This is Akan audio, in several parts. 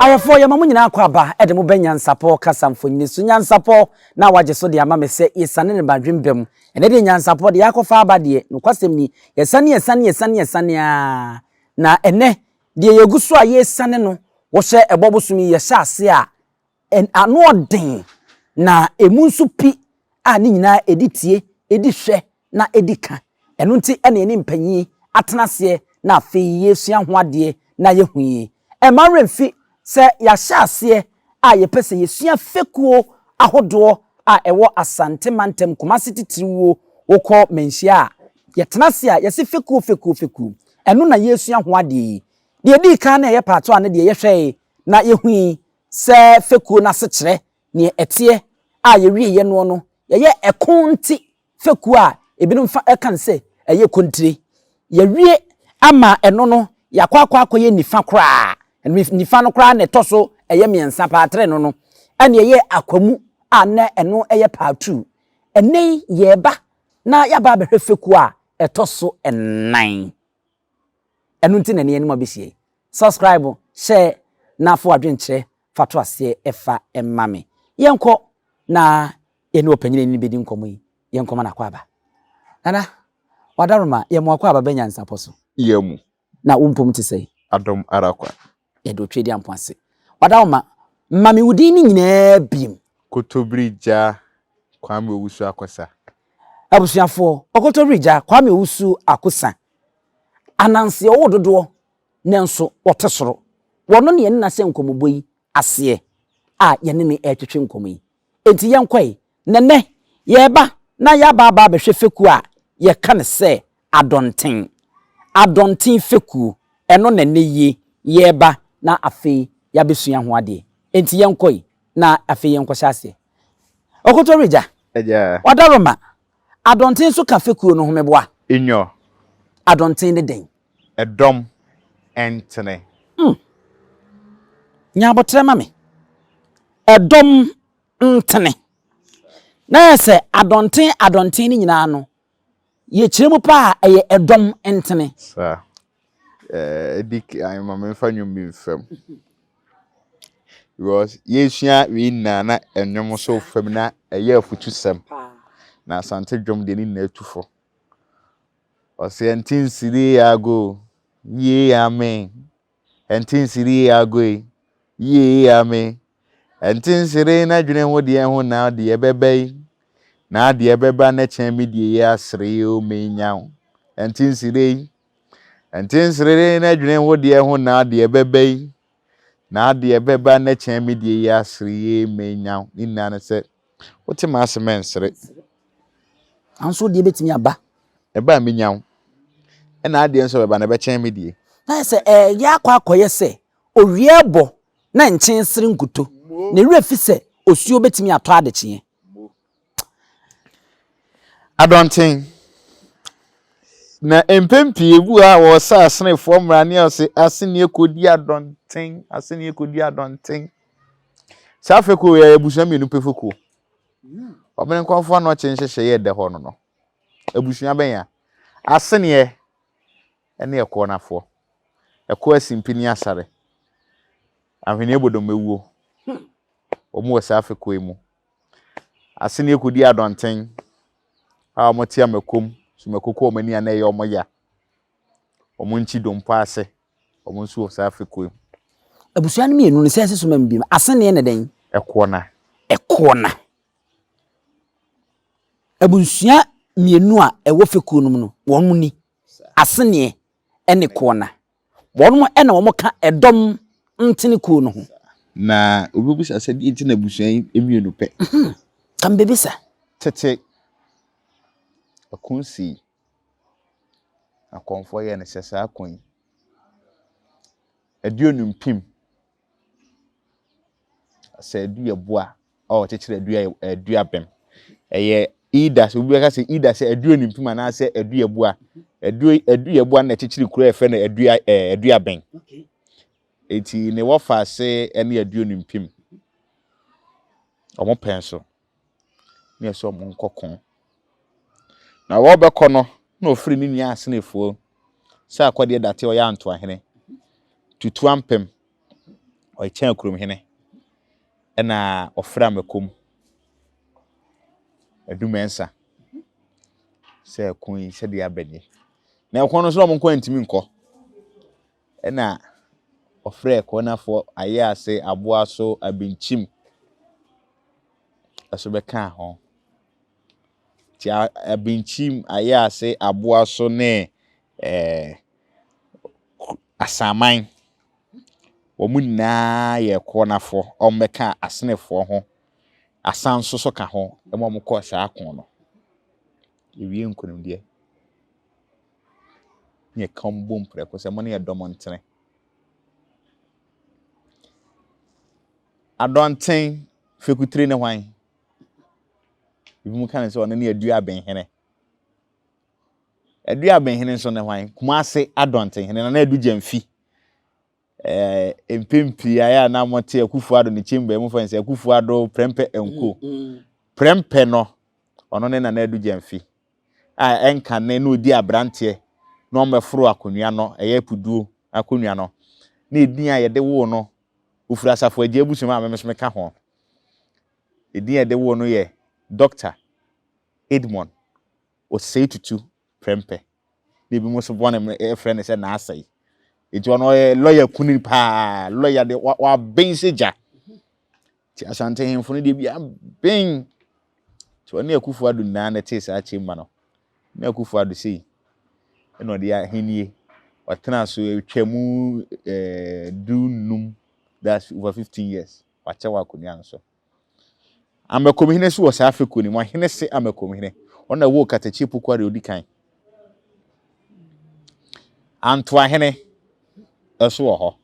Awafo ya mamu nyina akwa ba ede mu NYANSAPO kasamfoni so NYANSAPO na waje so de ama me se yesane ne badwembem ene de NYANSAPO de yakofa aba de no kwasem ni yesane a na ene de yeguso a yesane no wo hye ebobosumi ye hye ase a ano odin na emu nso pi a ni nyina editie edihwe na edika eno nti ene eni mpanyi atenase na afi yesua ho ade na yehuye emaremfi se ya hyase a ye pese yesua Fekuo ahodo a ewo Asante mantem Kumasi titiriwo wokọ menhia ye tenase a yesi Fekuo eno na yesua ho ade de di kan na ye pato ane de ye hwe na yehui se Fekuo na se kire ne etie a ye wie ye no ye ekonti Fekuo a ebinum fa ekan se eye kontire ye wie ama eno no yakwa ye nifa kra nifa no kra ne toso eye miensa pa atre no ene eye akwamu ana eno eye pa 2 ene ye ba na yaba behwe Fekuo a etoso enan enu nti na ne enu mabehie subscribe share na fo adwenkyere fato ase efa emmame yenko na enu opanyine ni bedi nkomo yi yenko na kwa ba nana wadaruma ye mo akwa ba NYANSAPO so yemu na umpum ti sei adom arakwa edo twedi ampoase wadaruma mami wudi ni nyina biem kotobrija kwame owusu akosa abusuafo okotobrija kwame owusu akosa ananse owododo nenso wotesoro wono ne na se nkomoboyi ase a yene ne etwetwe nkomoyi enti yenkoi nene yeba na yaba ba behwe Fekuo a ye kan se Adonten Fekuo eno nene ye yeba na afi ya besua ho ade enti yenkoi na afi yenko hyase okotorija eja wadaroma Adonten so ka Fekuo no homeboa enyo Adonten ne den edom entene nyabotre mame edom ntene na se Adonten ni nyina no ye kiremu pa eye edom entene sa dik ay mama fanyu mi fam because yesua we na enwom so fam na eye afutu sem na Asante dwom de ni na atufo o se entin siri ago ye amen entin siri ago ye amen entin siri na dwene ho de ho na de bebei na de beba na chen mi de ye asre o menyaw entin siri na dwene ho de ho na de bebei na de beba na chen mi de ye asre e menyaw ni na na se wote ma asemensre anso de betimi aba eba menyaw na ade nso beba na be chen mi de na se ya akoye se owie bo na nchensere nkuto na refi se osuo betimi ato adekye Adonten na empempie bu a wo sa asene fo mrane o se Asenie kodi Adonten sa Fekuo ya abusua mienu pe Fekuo obene kwafo no chenhyehyɛ ye de ho no abusua ben ya Asenie ene Ekuona fo Eko asimpini asare ahwene ebodom ewuo omo sa Fekuo mu Asenie kodi Adonten a motia makom sumakoko omani ana ye omoya omonchi dompa ase omonsu o sa Fekuo abusua no mienu ne se sesoma mbiem Asenie ne den Ekuona abusua mienu a ewo Fekuo no no won ni Asenie ene Ekuona won ena wo ka edom ntene kuo no ho na obibusa se di ntina abusua emienu pe kam bebisa tete akunsi akonfo ye ne sesa akon aduonum pim asa adua boa o chekire adua bem eye ida so obi ka se ida se aduonum pim ana se adua boa adua boa na chekire kura efe na adua ben okay eti ne wo fa se ene aduonum pim omo penso ne so omo nkokon na wo bekọ no na ofiri ni nua asenefuo sa akwade date o ya anto ahene tutu ampem o chen kurom hene na ofra makom adumensa se kun se dia banye na Ekuona so mo kwa ntimi nko na ofra Ekuona fo aye ase aboa so abenchim aso be kan ho ti abenchim aye ase aboa so ne asaman Omuna ye Ekuona fo ombeka asenefo ho asanso so ka ho mo ko sa akon no ewie nkunum de nye kambom preko se mo ne domontene Adonten Fekuo ne hwan bimu kan se ono ne adua benhene so ne hwan Kumasi Adonten hene na adu jamfi empempi aya na mote Akufo Ado ne chimba mu fanse Akufo Ado prempe enko prempe no ono ne na adu jamfi enka ne no di abrante no mefro akonua no eye puduo akonua no na edin a yede wo no ofura safo agi abusuma amemesome ka ho edin yede wo no ye Dr. Edmond Oseitutu prempe ne bi mo so bone e friend se na asai eti ono lawyer kuni pa lawyer de wa ben seja ti Asante hemfo no de bia ben ti ono Akufo Ado na na te sa chimba no na Akufo Ado sei eno de ahenie watena so etwamu dunum that's over 15 years wacha wa konia nso amakomhene so was Fekuo ni mo hene se amakomhene ona wo katachi pokwa de odikan antwa hene eso wo ho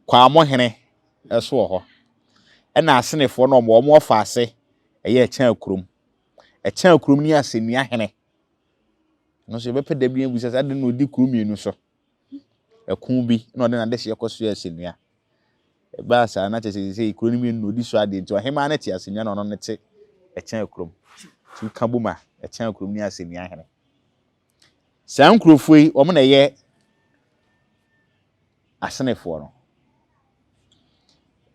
kwa mo hene eso wo ho na asenefo no mo fa ase eye chan kurom ni Asenia hene no so be peda bi abusa sa de no di kurom enu so ekun bi na ode na de hye koso Asenia ba sa na chese sei kurom enu no di so ade nti ohema na ti Asenia no no ne te chan kurom tu kabuma chan kurom ni Asenia hene san kurofoi o mo na ye asenefo no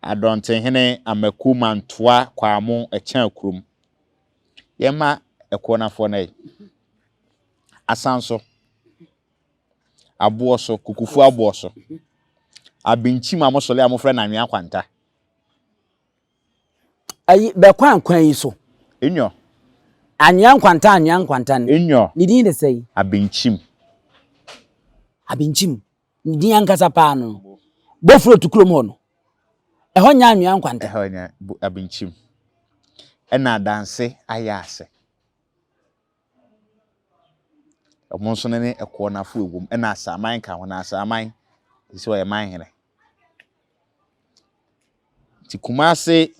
Adonten hene amakumantoa kwamo chan kurom yema Ekuona fo na asanso aboso kukufu aboso abenchim amosole amofra na nwa kwanta ayi be kwan yi so enyo anyan kwanta enyo ni din de sei abenchim ni din ankasa pa no bofro tukrom ho no eho nya anyan kwanta eho nya abenchim ena danse ayase omonso ne Ekuona fo egum ena asaman ka ho na asaman isi wo ye man hene ti Kumasi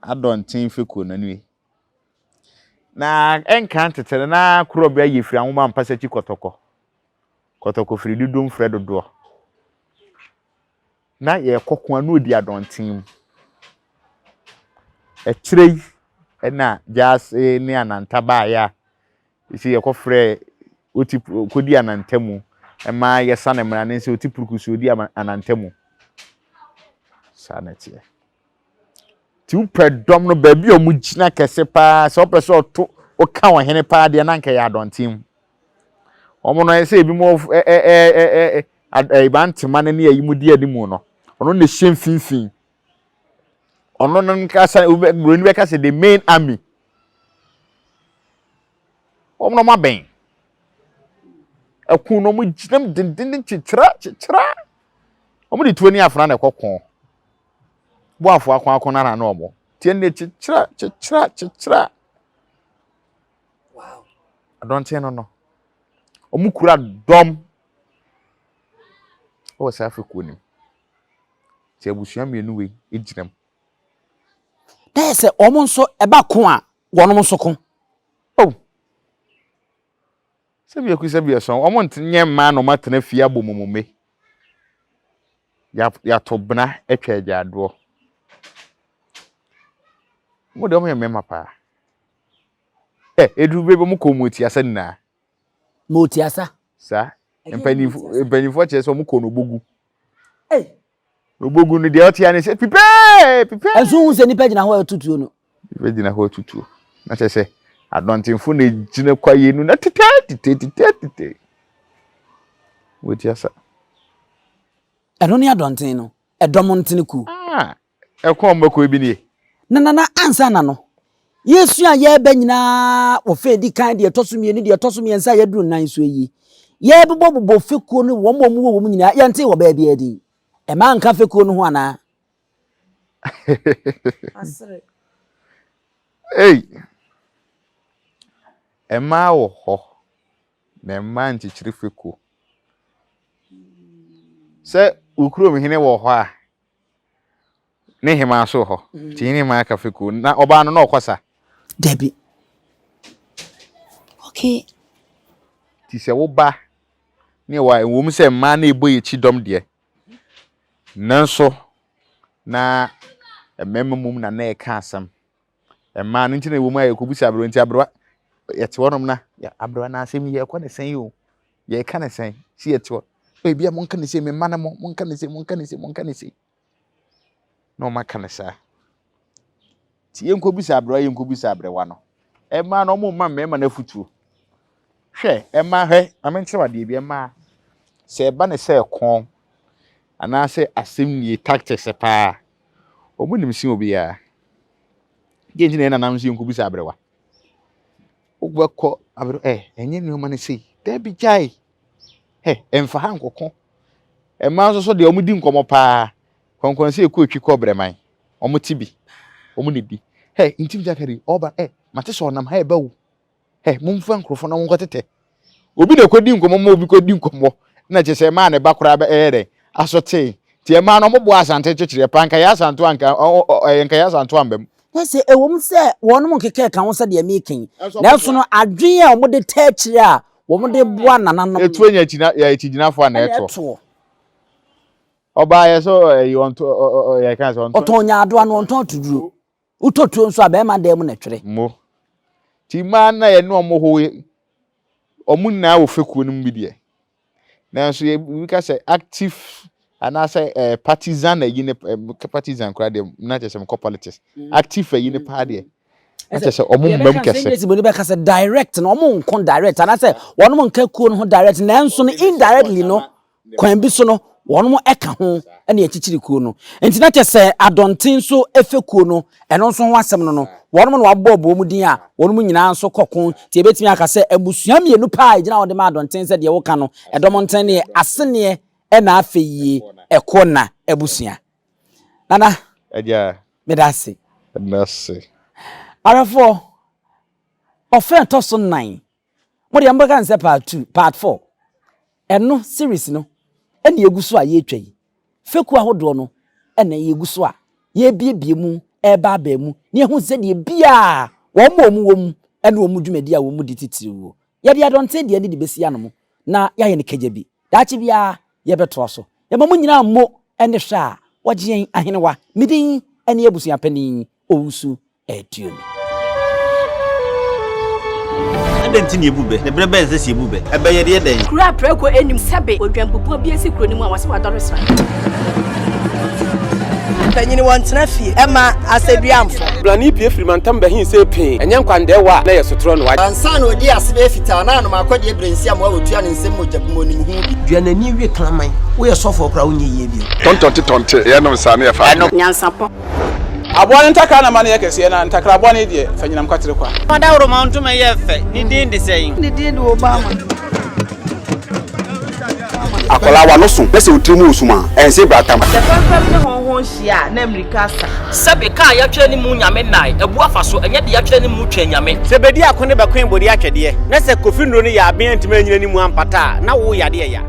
Adonten Fekuo na nwe na enka tetere na kurobia yefiri anwoma mpasa chi kotoko firi dudum fredo do na ye kokon na odi Adonten etirei na jase ne anantaba ya isi ye kofre oti kodi anantemu ema ye sane mra ne se oti purukusu odi anantemu sanete ti upredom no ba bi omugina kese pa se opese oto o ka wo hene pa de na nka ya Adonten omo no ese bi mo bantema ne ayi mu di adimu no ono ne hye mfinfin ono no nka sa broni be ka se the main army omo no maben akun no mu ginam dindin chichira omo di tuani afra na kokon bo afo akon na na omo tie ne chichira wow Adonten no omo kura dom o sa Fekuo ni ti abusua mienu we eginam na se omo nso eba ko a wonom nso ko oh se bi akusa bi so omo ntenye ma no matena fie abomomome ya to bna etwa agyado mo de omo ye mema pa edu bebe mo ko moti asa nina moti asa sa Empanifo che so muko no bogu. Obogu no de oti ane se pipe. Enso hu se nipa gina ho atutuo no. Nipa gina ho atutuo. Na che se Adonten fo na gina kwaye nu na tete. Woti asa. Eno ni Adonten no. Edomontene ku. Ekon mbako bi ni. Na ansa na no. Yesu a ye ba nyina wo fe di kan de tosumie ni de tosumie nsa ye duru nan so yi. Ye bobbo Fekuo no wo mo nyina ye nte wo ba bia di. E ma nka Fekuo no ho ana. Asere. Hey. Ema wo ho. Na ma nchichiri Fekuo. Se ukuro mi hene wo ho a. Ne hema so ho. Ti ni ma ka Fekuo na oba no na okwasa. Debbie. Okay. Ti se wo ba ne wa enwom se ma na ebo ye chidom de. Nanso na ememum na e ka asam. Ema no nti na ewo ma ye kobusi abro nti abro yete wonom na ya abro na asem ye kwa ne sen yo. Ye ka ne sen si yete wo. E bia monka ne se me ma na monka ne se. No maka ne sa. Ti yenkobusi abro wa no. Ema no mo ma mema na futuo. Hwe ema hwe amenche wade bi ema se eba ne se kon ana se asem ye tactics pa omunim si obi ya genji na nam si yenkobusi abrewa ogbako abro enye ni o ma ne sei da bi jai emfa ha nkokon ema so de omudi nkomo pa konkon se eku etwi ko breman omuti bi omunidi intim jakari oba mate so nam ha eba wo mumfa nkrofo na wonko tete obi na kodi nkomo ma obi kodi nkomo na chese ma na ba kora ba asote ti e ma no mo bo Asante chechire panka ya Asanto anka enka ya Asanto ambem Yes, ewom se wonum keke ka ho se de making na so no adwen a omode tachire a womode boa nananom etu anya china ya echijinafo na eto oba ye so yonto ya kan so otonya ado anu onton tuduro utotuo nso abema dem na twere mo ti ma na ye no omo ho omunna wo Fekuo num bi de na so we ka say active ana say partisan yine partisan kra de na che some politics active yine pa de na che say omumbam kese yes boni be ka say direct na omo nkon direct ana say wonum nka kuo no direct na enso no indirectly no kwan bi so no wonum eka ho na echichiri kuo no enti na che say Adonten so Fekuo no eno so ho asem no wonum no wabobbo mu din a wonum nyina nso kokon ti ebetimi aka say abusua mienu pa agina wode ma Adonten say de wo ka no edomonten ne Asenie na afeyi Ekuona abusua nana edia medase arafo ofen to so 9 mo de ambaga nse part 2 part 4 eno series no ene eguso a ye twai Fekuo ahodo no ene ye eguso a ye biebie mu eba ba mu ne hu se de bia wo wom ene wo mu dwumadi a wo mu dititiriwo ye de Adonten de ani de besia no mo na ya ye ne kagya bi daachi bia ye beto so ye mamu nyina mo ene hwa wogyen ahenewa midin ene abusua panin owusu etuomi Adonten yebube ne brebe nse si yebube ebe ye de den kura preko enim sebe odwampopo bi esi kuro ni mu awase wadoresa Tanyini wantena fie ema aseduamfo blani pie frimantam behin se pin enye nkwande wa na yesotro no wa ansa na odi asebe fita na anoma akode brensi am wa wotua ne nsem mojabumonim hu duanani wie klaman wo ye sofo kra wo nye yie bi tontonte ye no sa na ye fa nyansapo abone ntaka na mane yakese na ntakra abone de fanyinam kwatere kwa mada woro ma ntuma ye fe ni din de sei ni din de Obama akola wa no so pese otrimu osuma ense bratam the problem ne honhon hia na America sabe ka ya twere ni mu nyame nai ebu afaso enye de ya twere ni mu twa nyame sebedi akone bekwen bodi atwede na se kofi nro ni ya aben ntime nyina ni mu ampata na wo yade ya